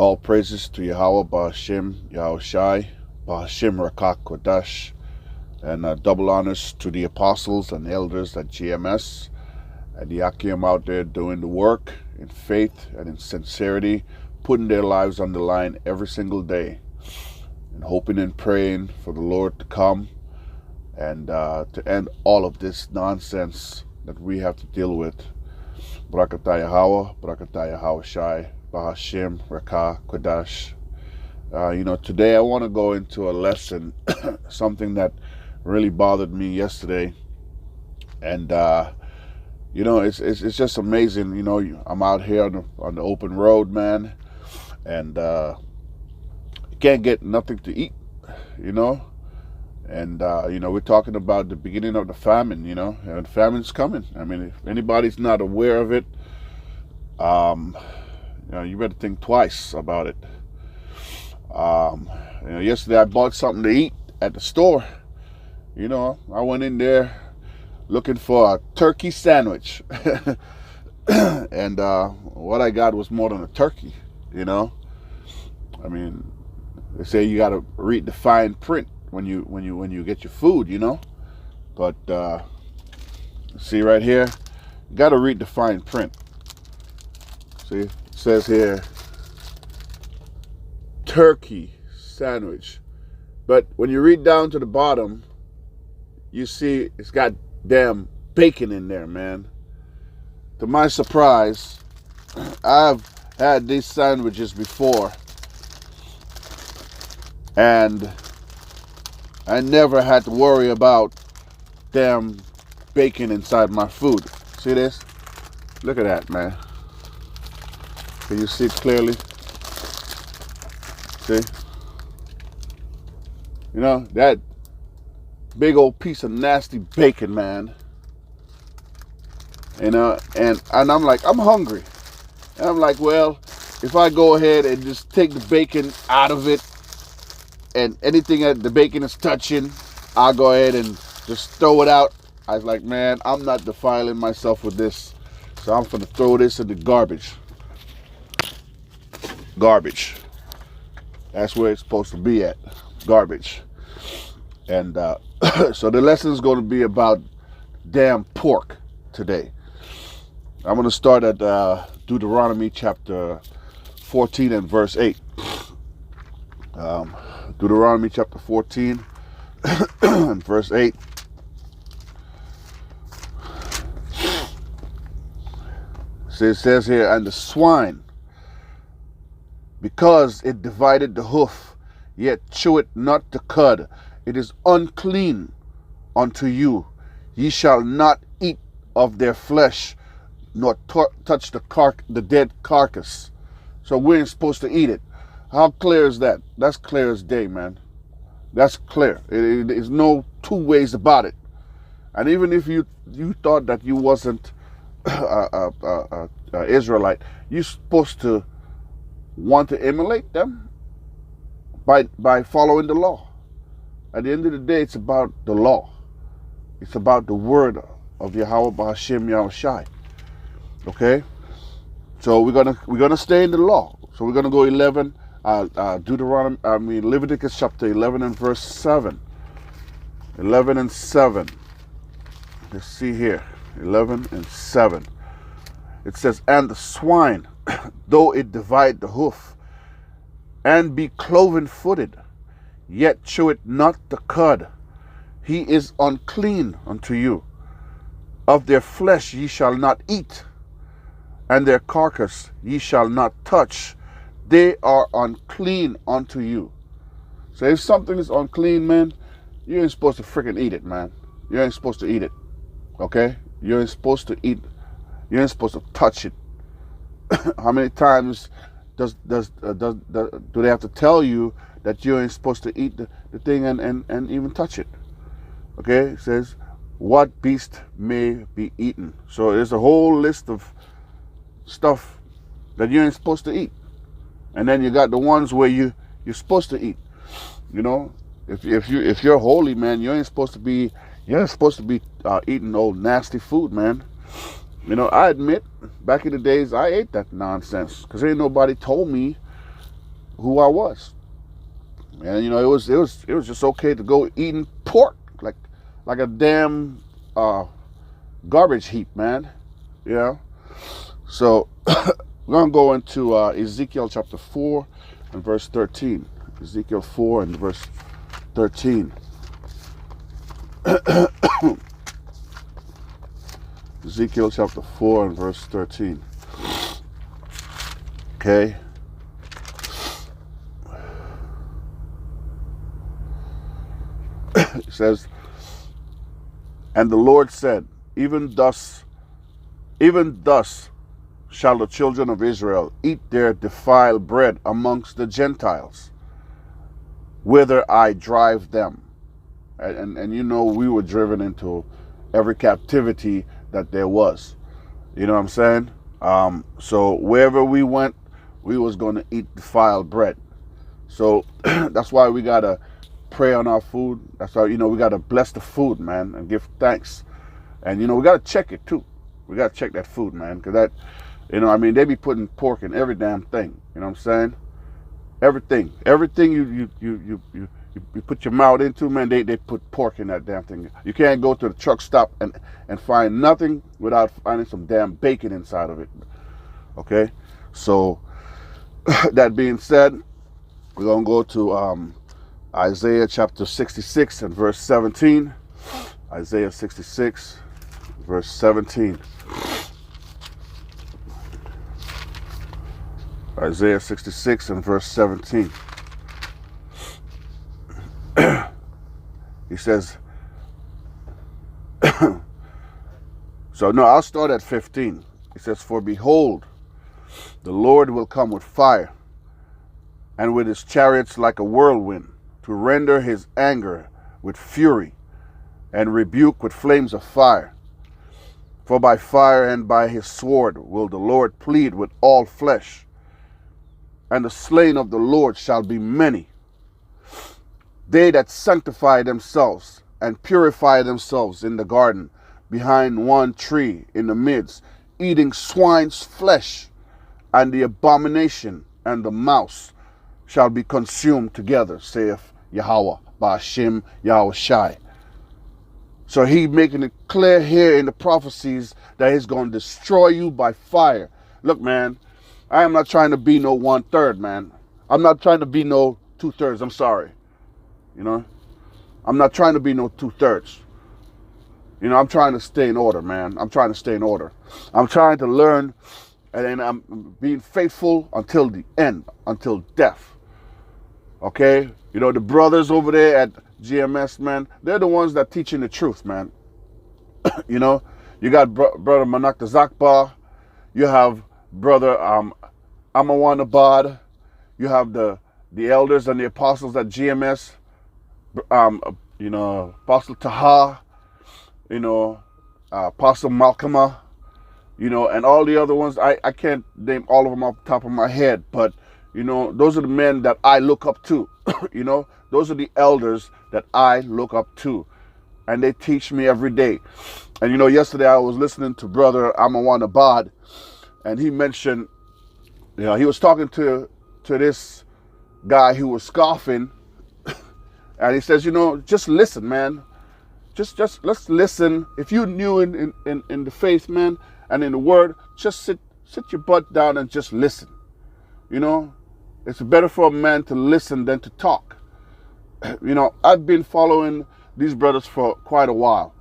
All praises to Yahweh, Ba'ashem, Yahushai, Ba'ashem Rakak Kodash, and double honors to the apostles and elders at GMS and the Akim out there doing the work in faith and in sincerity, putting their lives on the line every single day, and hoping and praying for the Lord to come and to end all of this nonsense that we have to deal with. Barakatah Yahweh, Barakatah Yahushai, Bahashem, Rakah, Kodash. Today I want to go into a lesson, something that really bothered me yesterday. And, it's just amazing. I'm out here on the open road, man, and you can't get nothing to eat, And, we're talking about the beginning of the famine, and famine's coming. I mean, if anybody's not aware of it, you better think twice about it. Yesterday I bought something to eat at the store. I went in there looking for a turkey sandwich. And what I got was more than a turkey, I mean, they say you got to read the fine print when you get your food, But see right here, you got to read the fine print. See, it says here, turkey sandwich. But when you read down to the bottom, you see it's got damn bacon in there, man. To my surprise, I've had these sandwiches before, and I never had to worry about damn bacon inside my food. See this? Look at that, man. Can you see it clearly? See? That big old piece of nasty bacon, man. And I'm like, I'm hungry. And I'm like, well, if I go ahead and just take the bacon out of it, and anything that the bacon is touching, I'll go ahead and just throw it out. I was like, man, I'm not defiling myself with this. So I'm gonna throw this in the garbage. Garbage. That's where it's supposed to be at. Garbage. And so the lesson is going to be about damn pork today. I'm going to start at Deuteronomy chapter 14 and verse 8. Deuteronomy chapter 14 and verse 8. So it says here, and the swine, because it divided the hoof, yet cheweth not the cud, it is unclean unto you. Ye shall not eat of their flesh, nor touch the dead carcass. So we ain't supposed to eat it. How clear is that? That's clear as day, man. That's clear. There's no two ways about it. And even if you thought that you wasn't a Israelite, you're supposed to want to emulate them by following the law. At the end of the day, it's about the law. It's about the word of Yahweh Ba'ashem Yahushai. Okay? So we're gonna stay in the law. So we're gonna go Leviticus chapter 11 and verse 7. 11 and 7. Let's see here. 11 and 7. It says, and the swine, though it divide the hoof, and be cloven-footed, yet chew it not the cud, he is unclean unto you. Of their flesh ye shall not eat, and their carcass ye shall not touch. They are unclean unto you. So if something is unclean, man, you ain't supposed to freaking eat it, man. You ain't supposed to eat it. Okay? You ain't supposed to eat. You ain't supposed to touch it. How many times do they have to tell you that you ain't supposed to eat the thing and even touch it? Okay? It says, what beast may be eaten. So there's a whole list of stuff that you ain't supposed to eat. And then you got the ones where you're supposed to eat. If you're holy, man, you ain't supposed to be eating old nasty food, man. I admit, back in the days, I ate that nonsense because ain't nobody told me who I was. And it was just okay to go eating pork like a damn garbage heap, man. So we're gonna go into Ezekiel chapter 4 and verse 13. Ezekiel 4 and verse 13. Ezekiel chapter 4 and verse 13. Okay. It says, and the Lord said, even thus shall the children of Israel eat their defiled bread amongst the Gentiles, whither I drive them. And we were driven into every captivity that there was. You know what I'm saying? So wherever we went, we was going to eat defiled bread. So that's why we got to pray on our food. That's why, we got to bless the food, man, and give thanks. And, we got to check it, too. We got to check that food, man, because that, they be putting pork in every damn thing. You know what I'm saying? Everything you put your mouth into, man, they put pork in that damn thing. You can't go to the truck stop and find nothing without finding some damn bacon inside of it. Okay? So, that being said, we're going to go to Isaiah chapter 66 and verse 17. Isaiah 66, verse 17. Isaiah 66 and verse 17. He says, I'll start at 15. He says, for behold, the Lord will come with fire, and with his chariots like a whirlwind, to render his anger with fury, and rebuke with flames of fire. For by fire and by his sword will the Lord plead with all flesh, and the slain of the Lord shall be many. They that sanctify themselves and purify themselves in the garden, behind one tree in the midst, eating swine's flesh, and the abomination and the mouse shall be consumed together, saith Yahweh, Ba'ashim Yahweh Shai. So he making it clear here in the prophecies that he's going to destroy you by fire. Look, man, I am not trying to be no 1/3, man. I'm not trying to be no 2/3. I'm sorry. I'm not trying to be no 2/3. I'm trying to stay in order, man. I'm trying to stay in order. I'm trying to learn, and I'm being faithful until the end, until death. Okay? The brothers over there at GMS, man, they're the ones that teaching the truth, man. You got brother Manak Zakba, you have brother Amawanabad, you have the elders and the apostles at GMS, Apostle Taha, Apostle Malkama, and all the other ones. I can't name all of them off the top of my head, but those are the men that I look up to. Those are the elders that I look up to, and they teach me every day. And yesterday I was listening to brother Amawanabad, and he mentioned, he was talking to this guy who was scoffing, and he says, just listen, man. Just let's listen. If you're new in the faith, man, and in the word, just sit your butt down and just listen. It's better for a man to listen than to talk. I've been following these brothers for quite a while,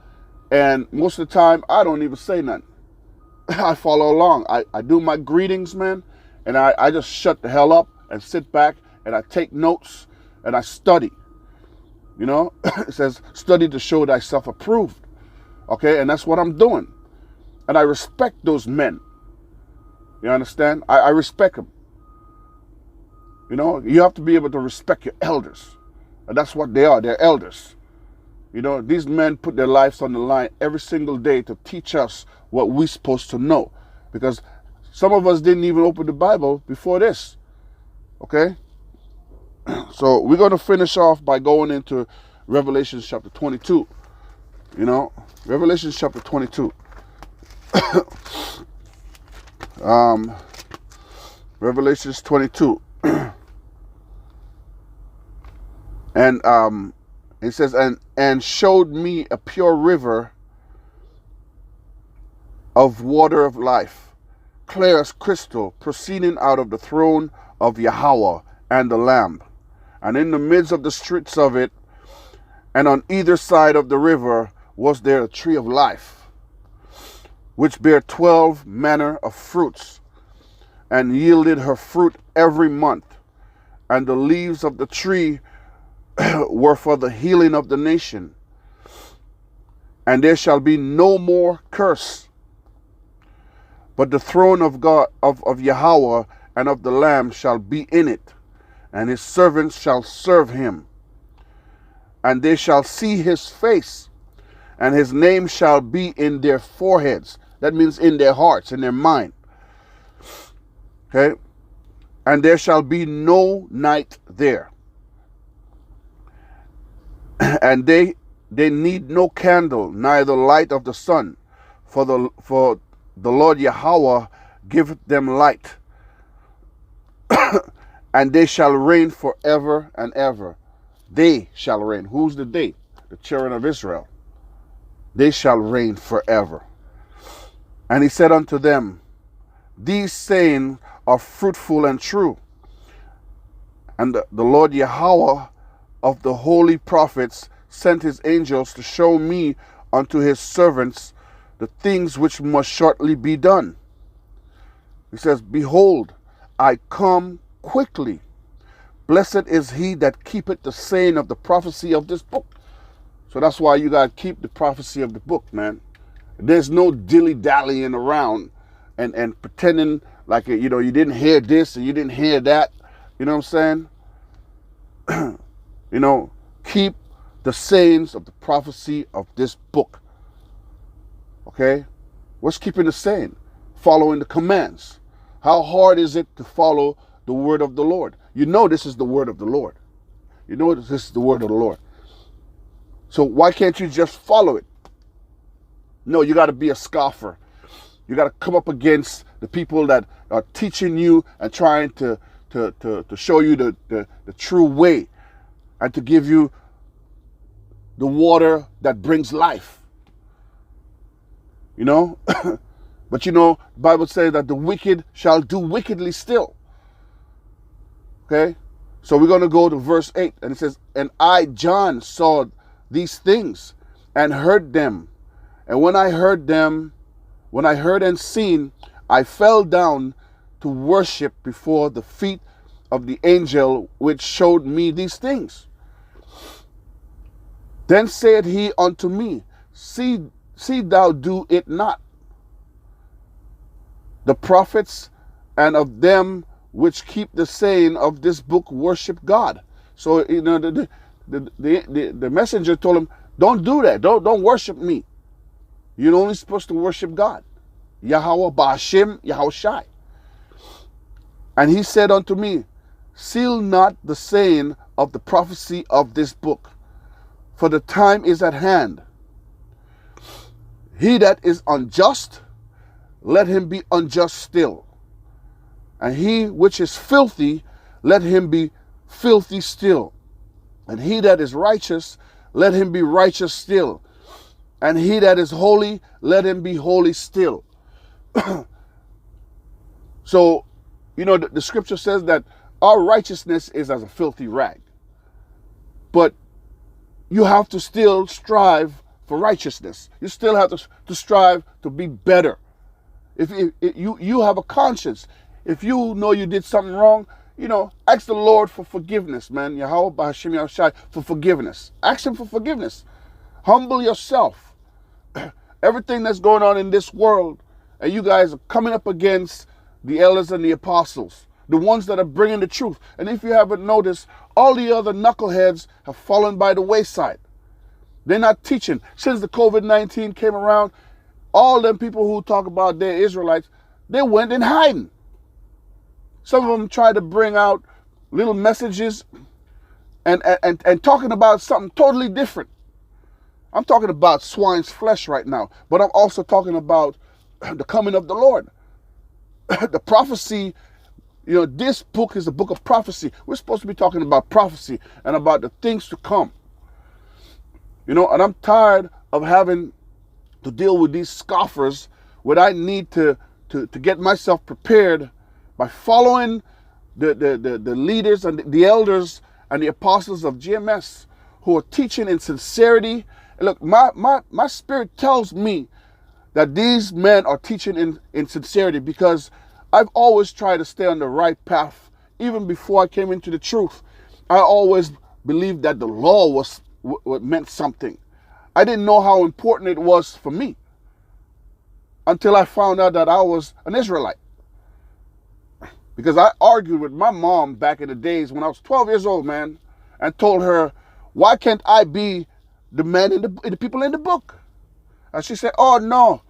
and most of the time I don't even say nothing. I follow along. I do my greetings, man, and I just shut the hell up and sit back and I take notes and I study. It says, study to show thyself approved. Okay, and that's what I'm doing. And I respect those men. You understand? I respect them. You have to be able to respect your elders. And that's what they are. They're elders. These men put their lives on the line every single day to teach us what we're supposed to know. Because some of us didn't even open the Bible before this. Okay? So we're going to finish off by going into Revelation chapter 22. Revelation chapter 22. Revelations 22. And it says, and showed me a pure river of water of life, clear as crystal, proceeding out of the throne of Yahweh and the Lamb. And in the midst of the streets of it, and on either side of the river, was there a tree of life, which bare 12 manner of fruits, and yielded her fruit every month. And the leaves of the tree were for the healing of the nation. And there shall be no more curse, but the throne of God, of Yahweh and of the Lamb shall be in it, and his servants shall serve him. And they shall see his face, and his name shall be in their foreheads. That means in their hearts, in their mind. Okay? And there shall be no night there. And they need no candle, neither light of the sun, for the Lord Yahweh giveth them light. And they shall reign forever and ever. They shall reign. Who's the they? The children of Israel. They shall reign forever. And he said unto them, these sayings are fruitful and true. And the Lord Yahweh of the holy prophets sent his angels to show me unto his servants the things which must shortly be done. He says, behold, I come quickly. Blessed is he that keepeth the saying of the prophecy of this book. So that's why you got to keep the prophecy of the book, man. There's no dilly-dallying around and pretending like, you didn't hear this and you didn't hear that. You know what I'm saying? Keep the sayings of the prophecy of this book. Okay? What's keeping the saying? Following the commands. How hard is it to follow the word of the Lord? You know this is the word of the Lord. You know this is the word of the Lord. So why can't you just follow it? No, you got to be a scoffer. You got to come up against the people that are teaching you and trying to show you the true way and to give you the water that brings life. But the Bible says that the wicked shall do wickedly still. Okay? So we're going to go to verse 8, and it says, and I, John, saw these things and heard them. And when I heard and seen, I fell down to worship before the feet of the angel which showed me these things. Then said he unto me, see thou do it not. The prophets and of them which keep the saying of this book worship God. So the messenger told him, don't do that. Don't worship me. You're only supposed to worship God. Yahweh Ba'ashem Yahushai. And he said unto me, seal not the saying of the prophecy of this book, for the time is at hand. He that is unjust, let him be unjust still. And he which is filthy, let him be filthy still. And he that is righteous, let him be righteous still. And he that is holy, let him be holy still. So, the scripture says that our righteousness is as a filthy rag. But you have to still strive for righteousness. You still have to strive to be better. If you have a conscience, if you know you did something wrong, ask the Lord for forgiveness, man. Yahweh Ba'ashem Yahushai, for forgiveness. Ask him for forgiveness. Humble yourself. Everything that's going on in this world, and you guys are coming up against the elders and the apostles, the ones that are bringing the truth. And if you haven't noticed, all the other knuckleheads have fallen by the wayside. They're not teaching. Since the COVID-19 came around, all them people who talk about they're Israelites, they went in hiding. Some of them tried to bring out little messages and talking about something totally different. I'm talking about swine's flesh right now, but I'm also talking about the coming of the Lord. The prophecy, You know, this book is a book of prophecy. We're supposed to be talking about prophecy and about the things to come. You know, and I'm tired of having to deal with these scoffers when I need to get myself prepared by following the leaders and the elders and the apostles of GMS who are teaching in sincerity. And look, my spirit tells me that these men are teaching in sincerity, because I've always tried to stay on the right path. Even before I came into the truth, I always believed that the law was what meant something. I didn't know how important it was for me until I found out that I was an Israelite. Because I argued with my mom back in the days when I was 12 years old, man, and told her, why can't I be the man in the people in the book? And she said, oh, no,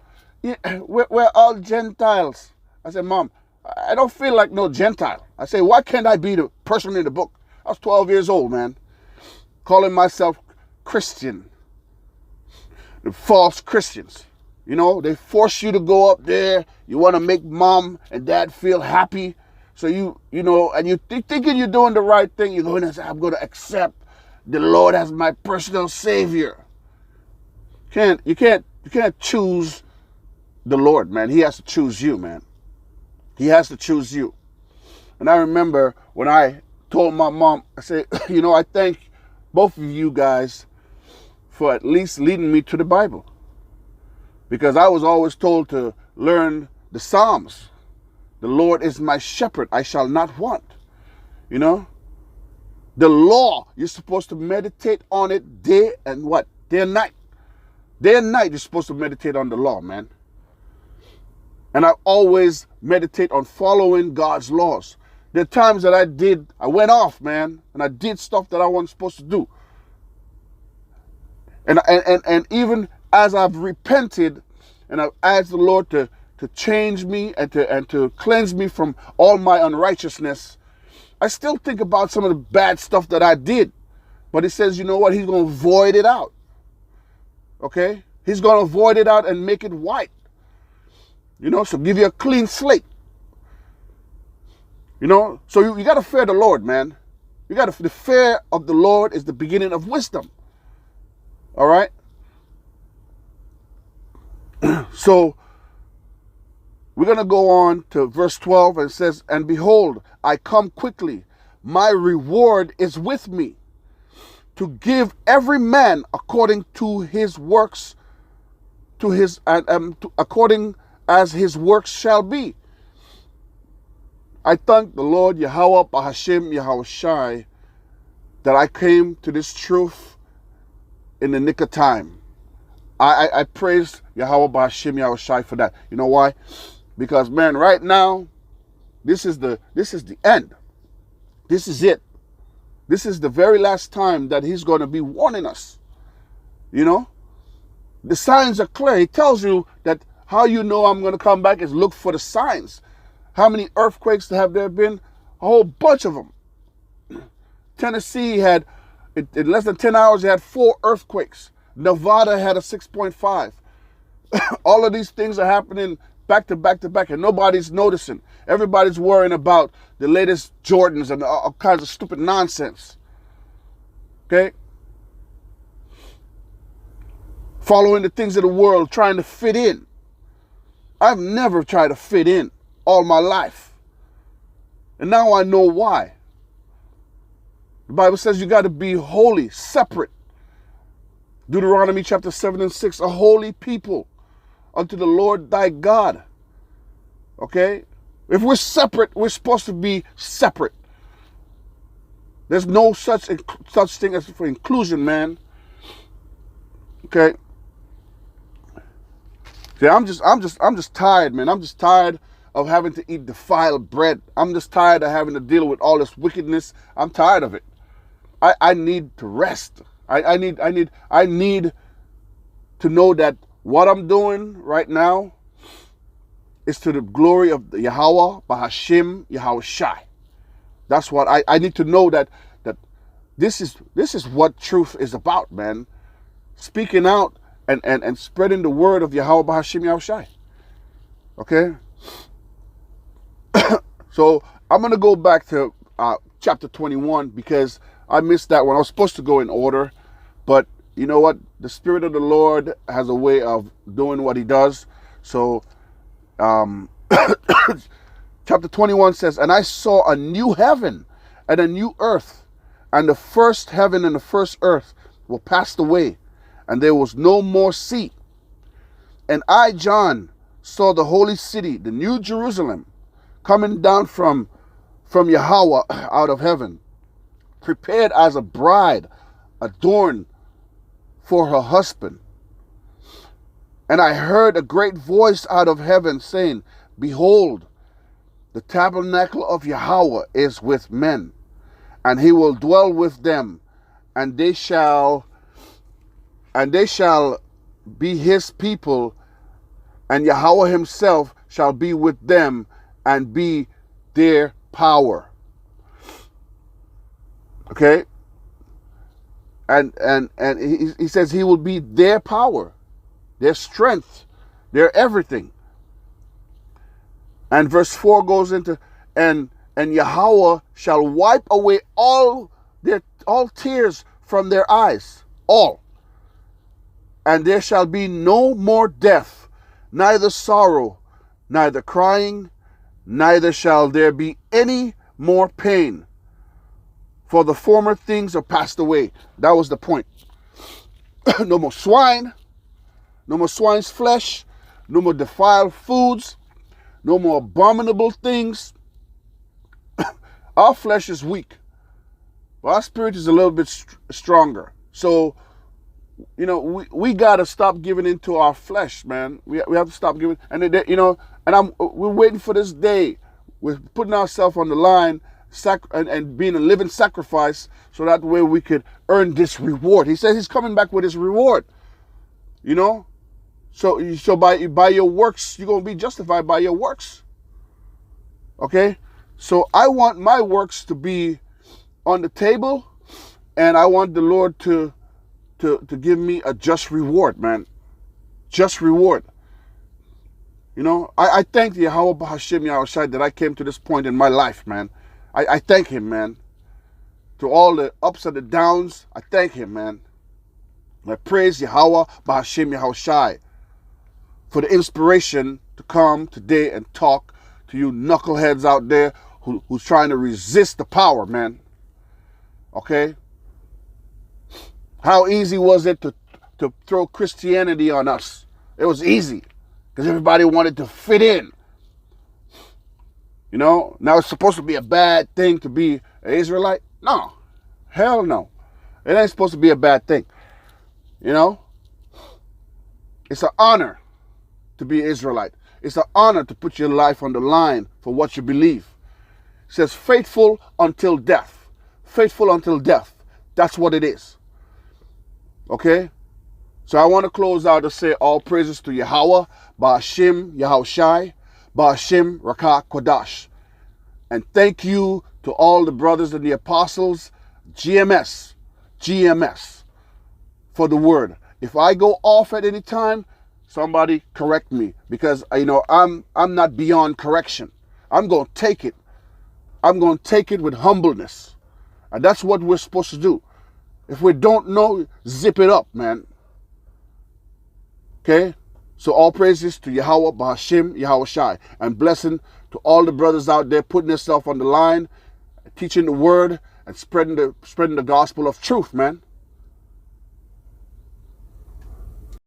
we're all Gentiles. I said, Mom, I don't feel like no Gentile. I said, why can't I be the person in the book? I was 12 years old, man, calling myself Christian. The false Christians. You know, they force you to go up there. You want to make mom and dad feel happy. So you know, and you thinking you're doing the right thing. You're going to say, I'm going to accept the Lord as my personal savior. You can't choose the Lord, man. He has to choose you, man. He has to choose you. And I remember when I told my mom, I said, you know, I thank both of you guys for at least leading me to the Bible. Because I was always told to learn the Psalms. The Lord is my shepherd, I shall not want. You know? The law, you're supposed to meditate on it day and what? Day and night. Day and night you're supposed to meditate on the law, man. And I always meditate on following God's laws. There are times that I went off, man, and I did stuff that I wasn't supposed to do. And even as I've repented and I've asked the Lord to change me and to cleanse me from all my unrighteousness, I still think about some of the bad stuff that I did. But he says, you know what? He's going to void it out. Okay? He's going to void it out and make it white. You know, so give you a clean slate. You know, so you got to fear the Lord, man. The fear of the Lord is the beginning of wisdom. All right? So we're going to go on to verse 12, and it says, and behold, I come quickly. My reward is with me to give every man according to his works, according as his works shall be. I thank the Lord Yahweh Bahashim Yahweh Shai that I came to this truth in the nick of time. I praise Yahweh Bahashim Yahweh Shai for that. You know why? Because, man, right now, this is the end. This is it. This is the very last time that he's going to be warning us. You know? The signs are clear. He tells you that how you know I'm going to come back is look for the signs. How many earthquakes have there been? A whole bunch of them. Tennessee had, in less than 10 hours, they had 4 earthquakes. Nevada had a 6.5. All of these things are happening back to back to back, and nobody's noticing. Everybody's worrying about the latest Jordans and all kinds of stupid nonsense. Okay? Following the things of the world, trying to fit in. I've never tried to fit in all my life. And now I know why. The Bible says you got to be holy, separate. Deuteronomy chapter 7 and 6, a holy people unto the Lord thy God. Okay? If we're separate, we're supposed to be separate. There's no such thing as for inclusion, man. Okay? See, I'm just tired, man. I'm just tired of having to eat defiled bread. I'm just tired of having to deal with all this wickedness. I'm tired of it. I need to rest. I need to know that what I'm doing right now is to the glory of the Yahweh, Bahashim, Yahweh Shai. That's what I need to know, that this is what truth is about, man. Speaking out and spreading the word of Yahweh, Bahashim, Yahweh Shai. Okay? So I'm going to go back to chapter 21 because I missed that one. I was supposed to go in order, but you know what? The Spirit of the Lord has a way of doing what he does. So chapter 21 says, and I saw a new heaven and a new earth, and the first heaven and the first earth were passed away, and there was no more sea. And I, John, saw the holy city, the new Jerusalem, coming down from Yahweh out of heaven, prepared as a bride adorned for her husband. And I heard a great voice out of heaven saying, behold, the tabernacle of Yahweh is with men, and he will dwell with them, and they shall be his people, and Yahweh himself shall be with them and be their power. Okay? And he says he will be their power, their strength, their everything. And verse 4 goes into, and Yahweh shall wipe away all tears from their eyes, all. And there shall be no more death, neither sorrow, neither crying, neither shall there be any more pain. For the former things are passed away. That was the point. No more swine, no more swine's flesh, no more defiled foods, no more abominable things. Our flesh is weak, but our spirit is a little bit stronger. So, you know, we got to stop giving into our flesh, man. We have to stop giving. And, we're waiting for this day. We're putting ourselves on the line and being a living sacrifice so that way we could earn this reward. He says he's coming back with his reward, you know. So by your works, you're going to be justified by your works. Okay? So I want my works to be on the table, and I want the Lord to give me a just reward, man. Just reward. You know, I thank Yahweh B'Hashem Yahushai that I came to this point in my life, man. I thank him, man. To all the ups and the downs, I thank him, man. I praise Yahweh B'Hashem Yahushai for the inspiration to come today and talk to you knuckleheads out there who's trying to resist the power, man. Okay? How easy was it to throw Christianity on us? It was easy because everybody wanted to fit in. You know, now it's supposed to be a bad thing to be an Israelite? No. Hell no. It ain't supposed to be a bad thing. You know? It's an honor to be an Israelite. It's an honor to put your life on the line for what you believe. It says faithful until death. Faithful until death. That's what it is. Okay? So I want to close out to say all praises to Yahweh, Ba'ashim Yahushai, Ba'ashim Rakah Kodash. And thank you to all the brothers and the apostles, GMS, for the word. If I go off at any time, somebody correct me, because you know I'm not beyond correction. I'm going to take it. I'm going to take it with humbleness. And that's what we're supposed to do. If we don't know, zip it up, man. Okay? So all praises to Yahweh, B'Hashem, Yahushai. And blessing to all the brothers out there putting themselves on the line, teaching the word, and spreading the gospel of truth, man.